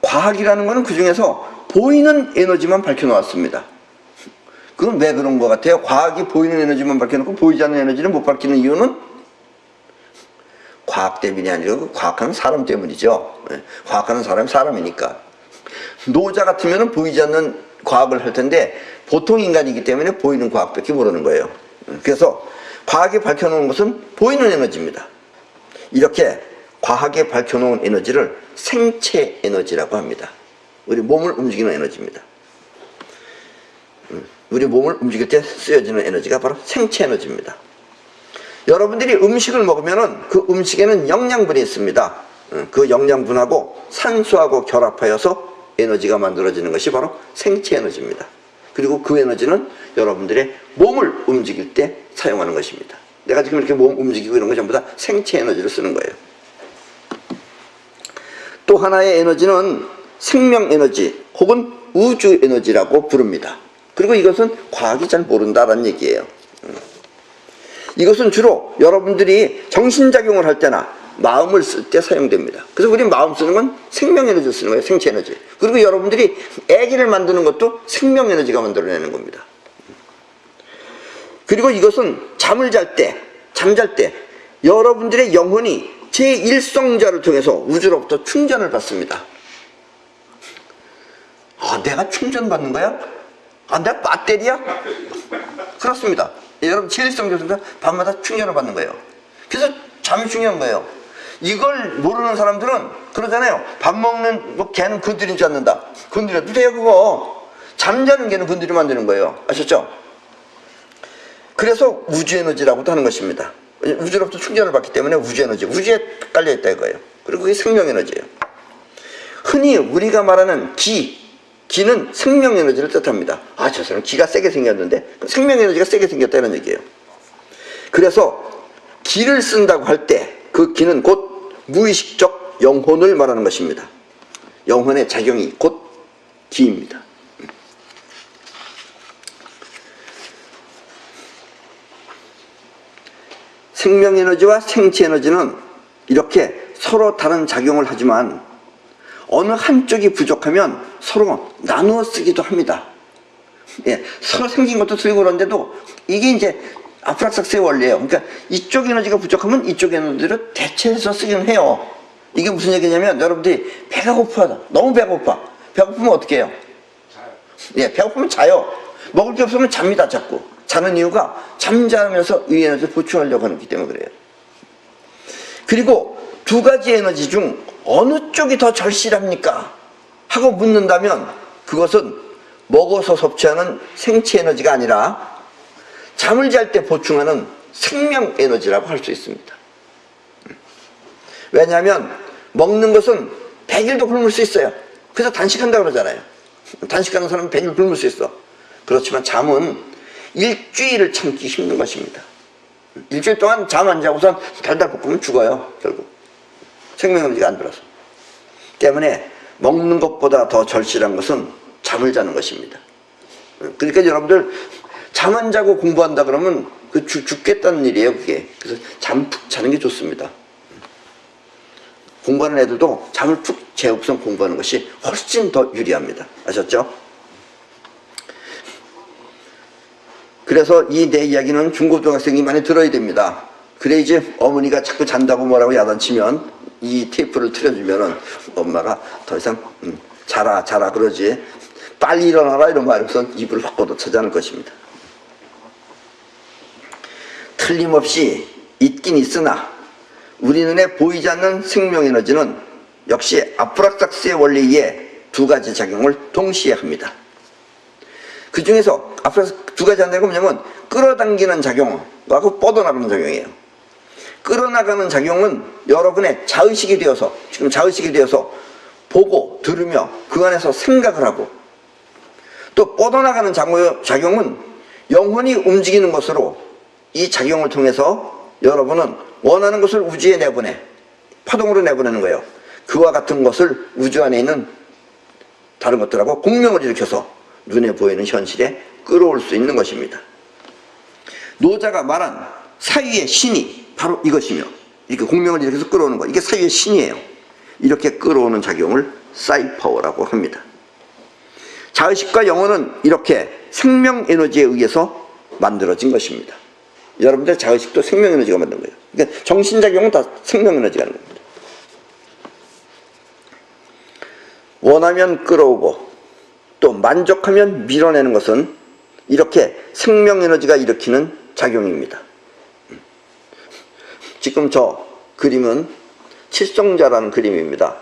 과학이라는 것은 그 중에서 보이는 에너지만 밝혀놓았습니다. 그건 왜 그런 것 같아요? 과학이 보이는 에너지만 밝혀놓고 보이지 않는 에너지는 못 밝히는 이유는 과학 때문이 아니라 과학하는 사람 때문이죠. 과학하는 사람이 사람이니까. 노자 같으면 보이지 않는 과학을 할 텐데 보통 인간이기 때문에 보이는 과학밖에 모르는 거예요. 그래서 과학이 밝혀놓은 것은 보이는 에너지입니다. 이렇게 과학에 밝혀놓은 에너지를 생체 에너지라고 합니다. 우리 몸을 움직이는 에너지입니다. 우리 몸을 움직일 때 쓰여지는 에너지가 바로 생체 에너지입니다. 여러분들이 음식을 먹으면 그 음식에는 영양분이 있습니다. 그 영양분하고 산소하고 결합하여서 에너지가 만들어지는 것이 바로 생체 에너지입니다. 그리고 그 에너지는 여러분들의 몸을 움직일 때 사용하는 것입니다. 내가 지금 이렇게 몸 움직이고 이런 거 전부 다 생체 에너지를 쓰는 거예요. 또 하나의 에너지는 생명 에너지 혹은 우주 에너지라고 부릅니다. 그리고 이것은 과학이 잘 모른다라는 얘기예요. 이것은 주로 여러분들이 정신작용을 할 때나 마음을 쓸 때 사용됩니다. 그래서 우리 마음 쓰는 건 생명 에너지를 쓰는 거예요. 생체 에너지. 그리고 여러분들이 아기를 만드는 것도 생명 에너지가 만들어내는 겁니다. 그리고 이것은 잠잘 때 여러분들의 영혼이 제1성자를 통해서 우주로부터 충전을 받습니다. 내가 충전받는 거야? 내가 배터리야? 그렇습니다. 여러분 제1성자에서 밤마다 충전을 받는 거예요. 그래서 잠이 중요한 거예요. 이걸 모르는 사람들은 그러잖아요. 밥 먹는 개는 건드리지 않는다. 건드려도 돼요 그거. 잠자는 개는 건드리면 안 되는 거예요. 아셨죠? 그래서 우주에너지라고도 하는 것입니다. 우주로부터 충전을 받기 때문에 우주에너지, 우주에 깔려있다 이거예요. 그리고 그게 생명에너지예요. 흔히 우리가 말하는 기는 생명에너지를 뜻합니다. 저 사람 기가 세게 생겼는데 생명에너지가 세게 생겼다 이런 얘기예요. 그래서 기를 쓴다고 할 때 그 기는 곧 무의식적 영혼을 말하는 것입니다. 영혼의 작용이 곧 기입니다. 생명에너지와 생체에너지는 이렇게 서로 다른 작용을 하지만 어느 한쪽이 부족하면 서로 나누어 쓰기도 합니다. 서로 생긴 것도 쓰고 그런데도 이게 이제 아프락삭스의 원리예요. 그러니까 이쪽 에너지가 부족하면 이쪽 에너지를 대체해서 쓰기는 해요. 이게 무슨 얘기냐면 여러분들이 배가 고파, 너무 배고파. 배고프면 어떻게 해요? 자요. 배고프면 자요. 먹을 게 없으면 잡니다 자꾸. 자는 이유가 잠자면서 이 에너지를 보충하려고 하기 때문에 그래요. 그리고 두 가지 에너지 중 어느 쪽이 더 절실합니까? 하고 묻는다면 그것은 먹어서 섭취하는 생체 에너지가 아니라 잠을 잘 때 보충하는 생명 에너지라고 할 수 있습니다. 왜냐하면 먹는 것은 100일도 굶을 수 있어요. 그래서 단식한다고 그러잖아요. 단식하는 사람은 100일 굶을 수 있어. 그렇지만 잠은 일주일을 참기 힘든 것입니다. 일주일 동안 잠 안 자고선 달달 볶으면 죽어요. 결국 생명에너지가 안 들어서. 때문에 먹는 것보다 더 절실한 것은 잠을 자는 것입니다. 그러니까 여러분들 잠 안 자고 공부한다 그러면 그 죽겠다는 일이에요 그게. 그래서 잠 푹 자는 게 좋습니다. 공부하는 애들도 잠을 푹 재우고선 공부하는 것이 훨씬 더 유리합니다. 아셨죠? 그래서 이 내 이야기는 중고등학생이 많이 들어야 됩니다. 그래야지 어머니가 자꾸 잔다고 뭐라고 야단치면 이 테이프를 틀어주면은 엄마가 더 이상 자라 그러지 빨리 일어나라 이런 말에선 입을 확 걷어차지 않을 것입니다. 틀림없이 있긴 있으나 우리 눈에 보이지 않는 생명에너지는 역시 아프락삭스의 원리에 두 가지 작용을 동시에 합니다. 그 중에서 앞으로 두 가지 한다는 건 뭐냐면 끌어당기는 작용하고 뻗어나가는 작용이에요. 끌어나가는 작용은 여러분의 자의식이 되어서 지금 자의식이 되어서 보고 들으며 그 안에서 생각을 하고, 또 뻗어나가는 작용은 영혼이 움직이는 것으로 이 작용을 통해서 여러분은 원하는 것을 우주에 내보내, 파동으로 내보내는 거예요. 그와 같은 것을 우주 안에 있는 다른 것들하고 공명을 일으켜서 눈에 보이는 현실에 끌어올 수 있는 것입니다. 노자가 말한 사유의 신이 바로 이것이며, 이렇게 공명을 일으켜서 끌어오는 것, 이게 사유의 신이에요. 이렇게 끌어오는 작용을 사이파워라고 합니다. 자의식과 영혼은 이렇게 생명 에너지에 의해서 만들어진 것입니다. 여러분들의 자의식도 생명 에너지가 만든 거예요. 그러니까 정신작용은 다 생명 에너지가 하는 겁니다. 원하면 끌어오고 또 만족하면 밀어내는 것은 이렇게 생명 에너지가 일으키는 작용입니다. 지금 저 그림은 칠성자라는 그림입니다.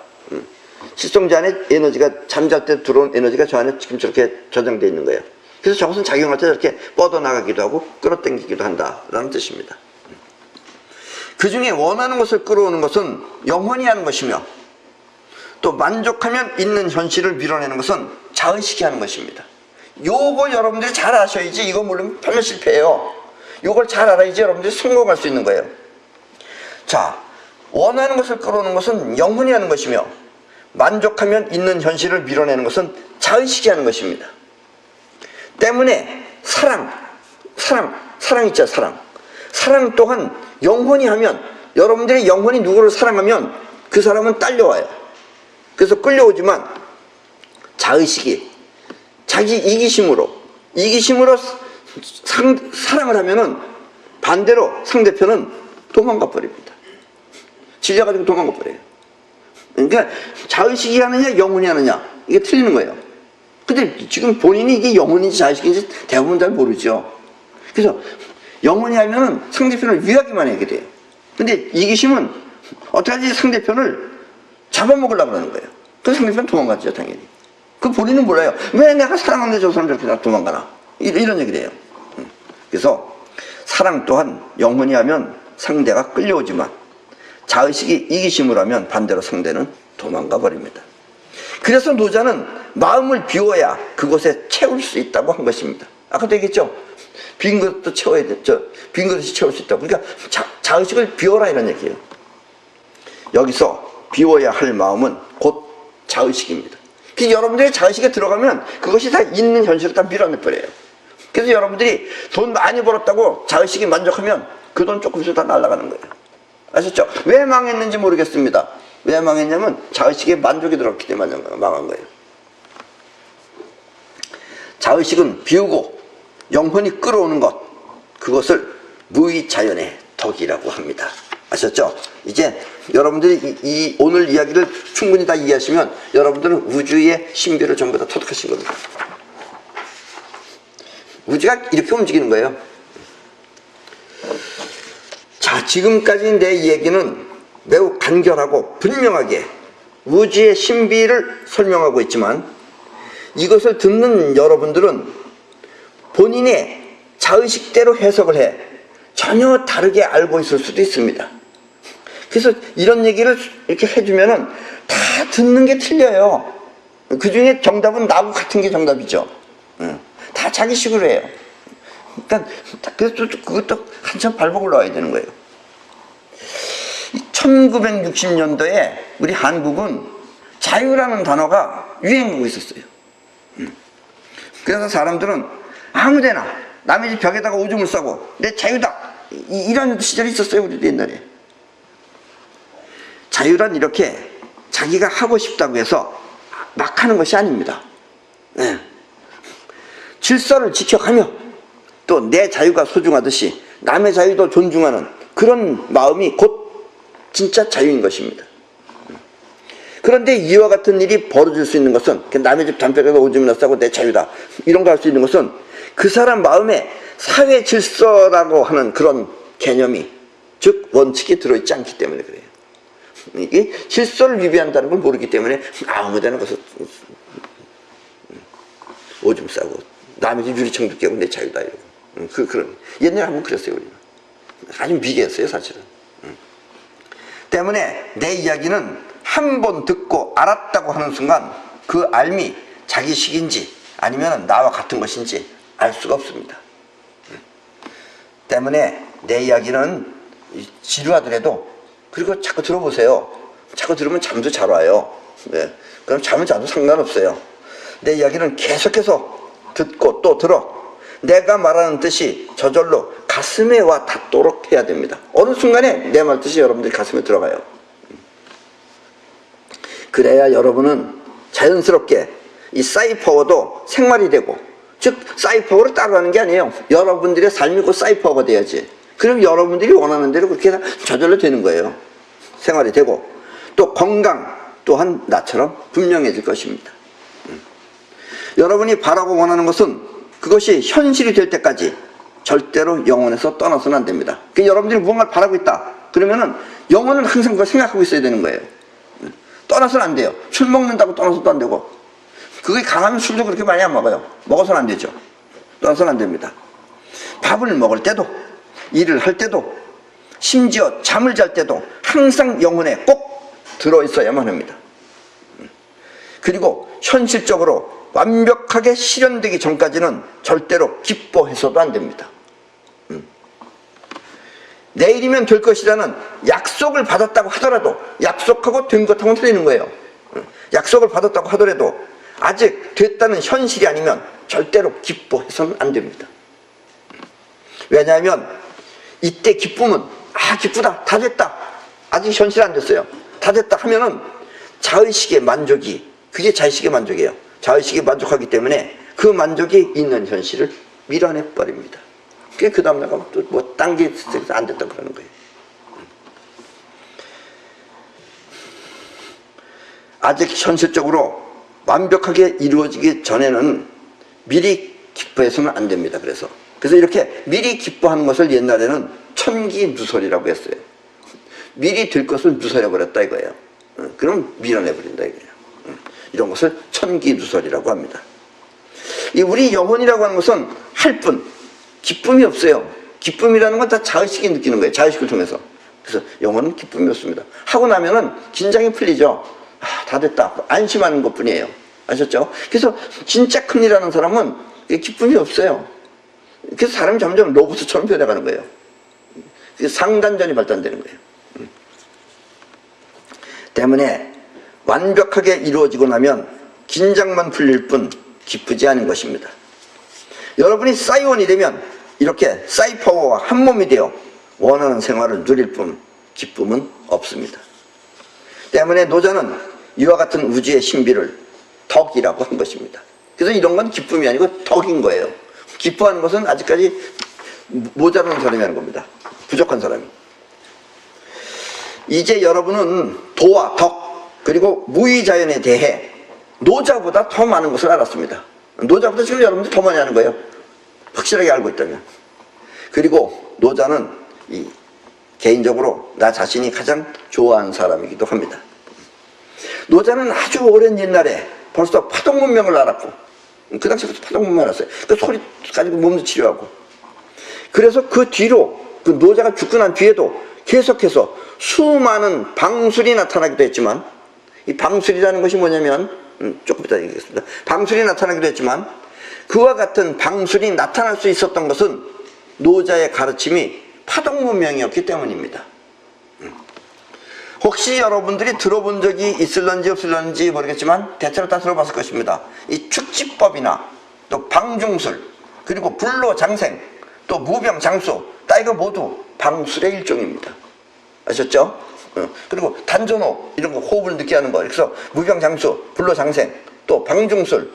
칠성자 안에 에너지가, 잠잘 때 들어온 에너지가 저 안에 지금 저렇게 저장되어 있는 거예요. 그래서 저것은 작용할 때 이렇게 뻗어나가기도 하고 끌어당기기도 한다라는 뜻입니다. 그 중에 원하는 것을 끌어오는 것은 영혼이 하는 것이며, 또 만족하면 있는 현실을 밀어내는 것은 자의식이 하는 것입니다. 요거 여러분들이 잘 아셔야지, 이거 모르면 별로 실패해요. 요걸 잘 알아야지 여러분들이 성공할 수 있는 거예요. 자, 원하는 것을 끌어오는 것은 영혼이 하는 것이며, 만족하면 있는 현실을 밀어내는 것은 자의식이 하는 것입니다. 때문에 사랑 있죠, 사랑. 사랑 또한 영혼이 하면, 여러분들이 영혼이 누구를 사랑하면 그 사람은 딸려와요. 그래서 끌려오지만 자의식이 자기 이기심으로 사랑을 하면은 반대로 상대편은 도망가 버립니다. 질려가지고 도망가 버려요. 그러니까 자의식이 하느냐 영혼이 하느냐, 이게 틀리는 거예요. 근데 지금 본인이 이게 영혼인지 자의식인지 대부분 잘 모르죠. 그래서 영혼이 하면은 상대편을 위하기만 하게 돼요. 근데 이기심은 어떻게 하지, 상대편을 잡아먹으려고 하는 거예요. 그래서 상대편 도망가죠, 당연히. 그 본인은 몰라요. 왜 내가 사랑하는데 저 사람 저렇게 도망가나, 이런 얘기를 해요. 그래서 사랑 또한 영혼이 하면 상대가 끌려오지만 자의식이 이기심을 하면 반대로 상대는 도망가 버립니다. 그래서 노자는 마음을 비워야 그곳에 채울 수 있다고 한 것입니다. 아까도 얘기했죠. 빈 것도 채워야 돼. 빈 것이 채울 수 있다고. 그러니까 자의식을 비워라, 이런 얘기예요. 여기서 비워야 할 마음은 곧 자의식입니다. 그래서 여러분들이 자의식에 들어가면 그것이 다 있는 현실을 다 밀어내버려요. 그래서 여러분들이 돈 많이 벌었다고 자의식이 만족하면 그 돈 조금씩 다 날아가는 거예요. 아셨죠? 왜 망했는지 모르겠습니다. 왜 망했냐면 자의식에 만족이 들었기 때문에 망한 거예요. 자의식은 비우고 영혼이 끌어오는 것, 그것을 무의자연의 덕이라고 합니다. 아셨죠? 이제 여러분들이 이 오늘 이야기를 충분히 다 이해하시면 여러분들은 우주의 신비를 전부 다 터득하신 겁니다. 우주가 이렇게 움직이는 거예요. 자, 지금까지 내 이야기는 매우 간결하고 분명하게 우주의 신비를 설명하고 있지만, 이것을 듣는 여러분들은 본인의 자의식대로 해석을 해 전혀 다르게 알고 있을 수도 있습니다. 그래서 이런 얘기를 이렇게 해주면은 다 듣는 게 틀려요. 그 중에 정답은 나하고 같은 게 정답이죠. 다 자기식으로 해요. 그러니까 그래서 그것도 한참 발목 올라와야 되는 거예요. 1960년도에 우리 한국은 자유라는 단어가 유행하고 있었어요. 그래서 사람들은 아무데나 남의 집 벽에다가 오줌을 싸고 내 자유다, 이런 시절이 있었어요, 우리도 옛날에. 자유란 이렇게 자기가 하고 싶다고 해서 막 하는 것이 아닙니다. 네. 질서를 지켜가며 또 내 자유가 소중하듯이 남의 자유도 존중하는 그런 마음이 곧 진짜 자유인 것입니다. 그런데 이와 같은 일이 벌어질 수 있는 것은, 남의 집 담벼락에다 오줌이나 싸고 내 자유다, 이런 거 할 수 있는 것은 그 사람 마음에 사회 질서라고 하는 그런 개념이, 즉 원칙이 들어있지 않기 때문에 그래요. 이게 질서를 위배한다는 걸 모르기 때문에 아무데나 가서 오줌 싸고 남의 집 유리창도 깨고 내 자유다, 이러고. 그런 옛날에 한번 그랬어요, 우리는. 아주 미개했어요, 사실은. 때문에 내 이야기는 한 번 듣고 알았다고 하는 순간 그 알미 자기식인지 아니면 나와 같은 것인지 알 수가 없습니다. 때문에 내 이야기는 지루하더라도 그리고 자꾸 들어보세요. 자꾸 들으면 잠도 잘 와요. 네. 그럼 잠을 자도 상관없어요. 내 이야기는 계속해서 듣고 또 들어. 내가 말하는 뜻이 저절로 가슴에 와 닿도록 해야 됩니다. 어느 순간에 내 말 뜻이 여러분들 가슴에 들어가요. 그래야 여러분은 자연스럽게 이 사이퍼워도 생활이 되고, 즉 사이퍼워를 따라가는 게 아니에요. 여러분들의 삶이 곧 사이퍼워가 돼야지. 그럼 여러분들이 원하는 대로 그렇게 저절로 되는 거예요. 생활이 되고 또 건강 또한 나처럼 분명해질 것입니다. 여러분이 바라고 원하는 것은 그것이 현실이 될 때까지 절대로 영혼에서 떠나서는 안 됩니다. 그러니까 여러분들이 무언가를 바라고 있다 그러면은 영혼은 항상 그걸 생각하고 있어야 되는 거예요. 떠나서는 안 돼요. 술 먹는다고 떠나서도 안 되고, 그게 강하면 술도 그렇게 많이 안 먹어요. 먹어서는 안 되죠. 떠나서는 안 됩니다. 밥을 먹을 때도, 일을 할 때도, 심지어 잠을 잘 때도 항상 영혼에 꼭 들어있어야만 합니다. 그리고 현실적으로 완벽하게 실현되기 전까지는 절대로 기뻐해서도 안 됩니다. 내일이면 될 것이라는 약속을 받았다고 하더라도 약속하고 된 것하고는 틀리는 거예요. 약속을 받았다고 하더라도 아직 됐다는 현실이 아니면 절대로 기뻐해서는 안 됩니다. 왜냐하면 이때 기쁨은 기쁘다, 다 됐다, 아직 현실이 안 됐어요, 다 됐다 하면은 자의식의 만족이, 그게 자의식의 만족이에요. 자의식이 만족하기 때문에 그 만족이 있는 현실을 밀어내 버립니다. 그 다음 나가면 또 뭐 딴 게 안 됐다 그러는 거예요. 아직 현실적으로 완벽하게 이루어지기 전에는 미리 기뻐해서는 안 됩니다. 그래서 이렇게 미리 기뻐하는 것을 옛날에는 천기누설이라고 했어요. 미리 될 것을 누설해 버렸다 이거예요. 그럼 밀어내 버린다 이거예요. 이런 것을 천기누설이라고 합니다. 이 우리 영혼이라고 하는 것은 할 뿐 기쁨이 없어요. 기쁨이라는 건 다 자의식이 느끼는 거예요. 자의식을 통해서. 그래서 영혼은 기쁨이 없습니다. 하고 나면은 긴장이 풀리죠. 다 됐다, 안심하는 것 뿐이에요. 아셨죠? 그래서 진짜 큰일하는 사람은 기쁨이 없어요. 그래서 사람이 점점 로봇처럼 변해가는 거예요. 그래서 상단전이 발달되는 거예요. 때문에 완벽하게 이루어지고 나면 긴장만 풀릴 뿐 기쁘지 않은 것입니다. 여러분이 싸이원이 되면 이렇게 사이퍼워와 한 몸이 되어 원하는 생활을 누릴 뿐 기쁨은 없습니다. 때문에 노자는 이와 같은 우주의 신비를 덕이라고 한 것입니다. 그래서 이런 건 기쁨이 아니고 덕인 거예요. 기뻐하는 것은 아직까지 모자라는 사람이 하는 겁니다. 부족한 사람이. 이제 여러분은 도와 덕 그리고 무의자연에 대해 노자보다 더 많은 것을 알았습니다. 노자보다 지금 여러분들 더 많이 아는 거예요. 확실하게 알고 있다면. 그리고 노자는 개인적으로 나 자신이 가장 좋아하는 사람이기도 합니다. 노자는 아주 오랜 옛날에 벌써 파동 문명을 알았고, 그 당시부터 파동 문명을 알았어요. 그 소리 가지고 몸도 치료하고. 그래서 그 뒤로 그 노자가 죽고 난 뒤에도 계속해서 수많은 방술이 나타나기도 했지만, 이 방술이라는 것이 뭐냐면 조금 이따 얘기하겠습니다. 방술이 나타나기도 했지만 그와 같은 방술이 나타날 수 있었던 것은 노자의 가르침이 파동 문명이었기 때문입니다. 혹시 여러분들이 들어본 적이 있을런지 없을런지 모르겠지만 대체로 다 들어봤을 것입니다. 이 축지법이나 또 방중술 그리고 불로장생 또 무병장수 이거 모두 방술의 일종입니다. 아셨죠? 그리고 단전호 이런 거 호흡을 느끼게 하는 거, 그래서 무병장수, 불로장생, 또 방중술,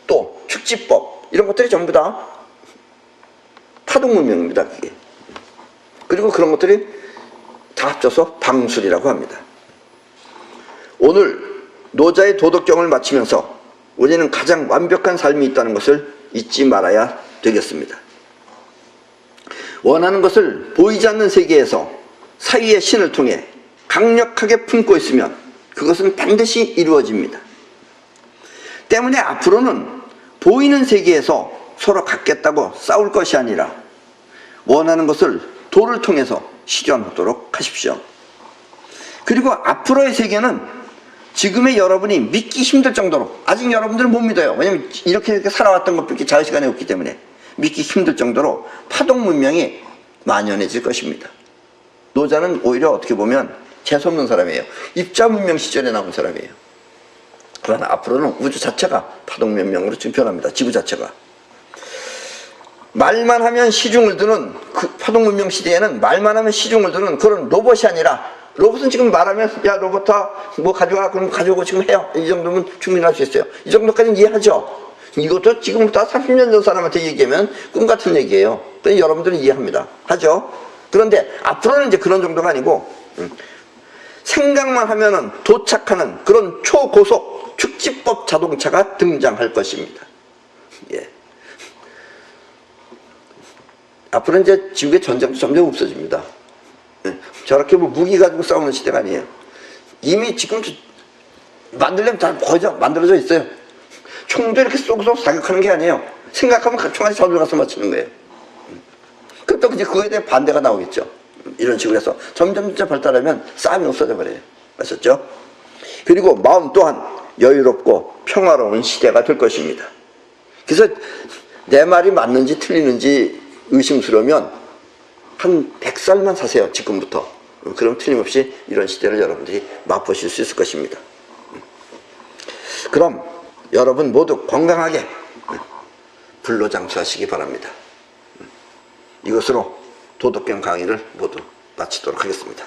또 축지법 이런 것들이 전부 다 파동문명입니다. 그게. 그리고 그런 것들이 다 합쳐서 방술이라고 합니다. 오늘 노자의 도덕경을 마치면서 우리는 가장 완벽한 삶이 있다는 것을 잊지 말아야 되겠습니다. 원하는 것을 보이지 않는 세계에서 사위의 신을 통해 강력하게 품고 있으면 그것은 반드시 이루어집니다. 때문에 앞으로는 보이는 세계에서 서로 갖겠다고 싸울 것이 아니라 원하는 것을 도를 통해서 실현하도록 하십시오. 그리고 앞으로의 세계는 지금의 여러분이 믿기 힘들 정도로, 아직 여러분들은 못 믿어요. 왜냐면 이렇게 살아왔던 것밖에 자유시간이 없기 때문에 믿기 힘들 정도로 파동 문명이 만연해질 것입니다. 노자는 오히려 어떻게 보면 재수없는 사람이에요. 입자 문명 시절에 나온 사람이에요. 그러나 앞으로는 우주 자체가 파동 문명으로 지금 변합니다. 지구 자체가. 말만 하면 시중을 드는 그 파동 문명 시대에는 말만 하면 시중을 드는 그런 로봇이 아니라, 로봇은 지금 말하면 야 로봇아 뭐 가져와, 그럼 가져오고 지금 해요. 이 정도면 충분히 할 수 있어요. 이 정도까지는 이해하죠. 이것도 지금부터 30년 전 사람한테 얘기하면 꿈 같은 얘기예요. 그래서 여러분들은 이해합니다. 하죠. 그런데 앞으로는 이제 그런 정도가 아니고 생각만 하면은 도착하는 그런 초고속 축지법 자동차가 등장할 것입니다. 예. 앞으로는 이제 지구의 전쟁도 점점 없어집니다. 예. 저렇게 뭐 무기 가지고 싸우는 시대가 아니에요. 이미 지금 만들려면 다 거의 다 만들어져 있어요. 총도 이렇게 쏘고서 사격하는 게 아니에요. 생각하면 총알이 저리로 가서 맞추는 거예요. 그럼 또 이제 그거에 대해 반대가 나오겠죠. 이런 식으로 해서 점점 발달하면 싸움이 없어져 버려요. 아셨죠? 그리고 마음 또한 여유롭고 평화로운 시대가 될 것입니다. 그래서 내 말이 맞는지 틀리는지 의심스러우면 한 100살만 사세요. 지금부터. 그럼 틀림없이 이런 시대를 여러분들이 맛보실 수 있을 것입니다. 그럼 여러분 모두 건강하게 불로장수하시기 바랍니다. 이것으로 도덕경 강의를 모두 마치도록 하겠습니다.